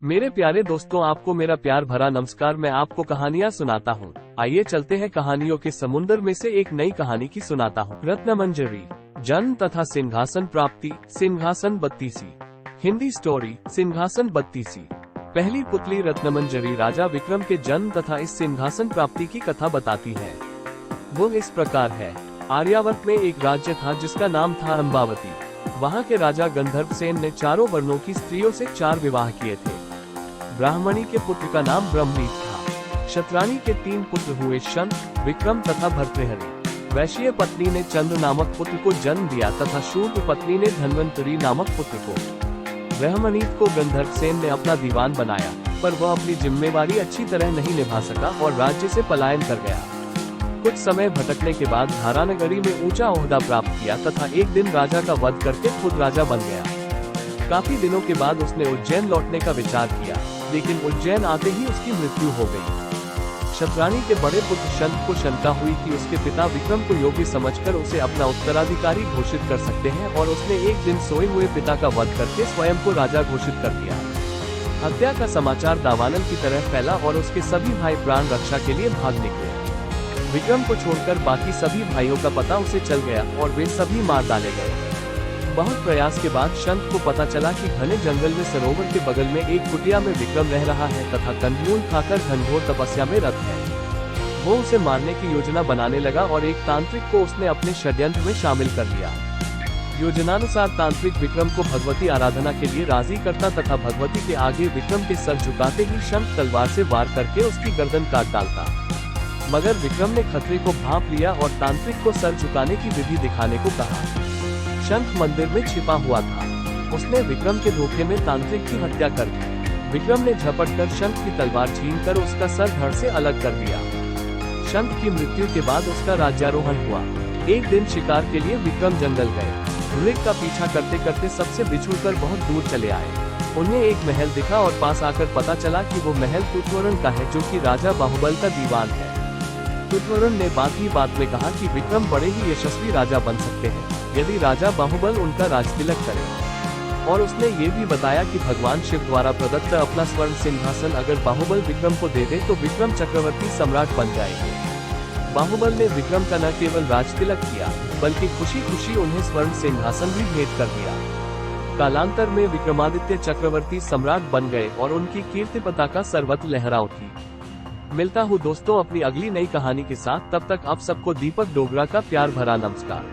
मेरे प्यारे दोस्तों, आपको मेरा प्यार भरा नमस्कार। मैं आपको कहानियाँ सुनाता हूँ। आइए चलते हैं कहानियों के समुंदर में से एक नई कहानी की सुनाता हूँ। रत्नमंजरी, जन्म तथा सिंहासन प्राप्ति। सिंहासन बत्तीसी। हिंदी स्टोरी, सिंहासन बत्तीसी। पहली पुतली रत्नमंजरी राजा विक्रम के जन्म तथा इस सिंहासन प्राप्ति की कथा बताती है। वो इस प्रकार है। आर्यावर्त में एक राज्य था जिसका नाम था अम्बावती। वहाँ के राजा गंधर्वसेन ने चारों वर्णों की स्त्रियों से 4 विवाह किए थे। ब्राह्मणी के पुत्र का नाम ब्रह्मनीत था। क्षत्राणी के 3 पुत्र हुए शंख, विक्रम तथा भर्तृहरि। वैश्य पत्नी ने चंद्र नामक पुत्र को जन्म दिया तथा शूद्र पत्नी ने धन्वंतरी नामक पुत्र को। ब्रह्मनीत को गंधर्वसेन ने अपना दीवान बनाया, पर वह अपनी जिम्मेवारी अच्छी तरह नहीं निभा सका और राज्य से पलायन कर गया। कुछ समय भटकने के बाद धारानगरी में ऊंचा ओहदा प्राप्त किया तथा एक दिन राजा का वध करके खुद राजा बन गया। काफी दिनों के बाद उसने उज्जैन लौटने का विचार किया, लेकिन उज्जैन आते ही उसकी मृत्यु हो गई। क्षत्राणी के बड़े पुत्र शंख को शंका हुई कि उसके पिता विक्रम को योग्य समझकर उसे अपना उत्तराधिकारी घोषित कर सकते हैं, और उसने एक दिन सोए हुए पिता का वध करके स्वयं को राजा घोषित कर दिया। हत्या का समाचार दावानल की तरह फैला और उसके सभी भाई प्राण रक्षा के लिए भाग निकले। विक्रम को छोड़कर बाकी सभी भाइयों का पता उसे चल गया और वे सभी मार डाले गए। बहुत प्रयास के बाद शंख को पता चला कि घने जंगल में सरोवर के बगल में एक कुटिया में विक्रम रह रहा है तथा कंदमूल खाकर घनघोर तपस्या में रत है। वो उसे मारने की योजना बनाने लगा और एक तांत्रिक को उसने अपने षड्यंत्र में शामिल कर लिया। योजनानुसार तांत्रिक विक्रम को भगवती आराधना के लिए राजी करता तथा भगवती के आगे विक्रम के सर झुकाते ही शंख तलवार से वार करके उसकी गर्दन काट डालता। मगर विक्रम ने खतरे को भांप लिया और तांत्रिक को सर झुकाने की विधि दिखाने को कहा। शंख मंदिर में छिपा हुआ था। उसने विक्रम के धोखे में तांत्रिक की हत्या कर दी। विक्रम ने झपटकर शंख की तलवार छीनकर उसका सर धड़ से अलग कर दिया। शंख की मृत्यु के बाद उसका राज्यारोहण हुआ। एक दिन शिकार के लिए विक्रम जंगल गए। मृग का पीछा करते करते सबसे बिछुड़कर बहुत दूर चले आए। उन्हें एक महल दिखा और पास आकर पता चला कि वो महल तुतवरण का है, जो कि राजा बाहुबल का दीवान है। तुतवरण ने बात ही बात में कहा कि विक्रम बड़े ही यशस्वी राजा बन सकते हैं यदि राजा बाहुबल उनका राजतिलक करे, और उसने ये भी बताया कि भगवान शिव द्वारा प्रदत्त अपना स्वर्ण सिंहासन अगर बाहुबल विक्रम को दे दे तो विक्रम चक्रवर्ती सम्राट बन जाएंगे। बाहुबल ने विक्रम का न केवल राजतिलक किया, बल्कि खुशी खुशी उन्हें स्वर्ण सिंहासन भी भेंट कर दिया। कालांतर में विक्रमादित्य चक्रवर्ती सम्राट बन गए और उनकी कीर्ति पताका सर्वत्र लहरा उठी। मिलता हूँ दोस्तों अपनी अगली नई कहानी के साथ। तब तक आप सबको दीपक डोगरा का प्यार भरा नमस्कार।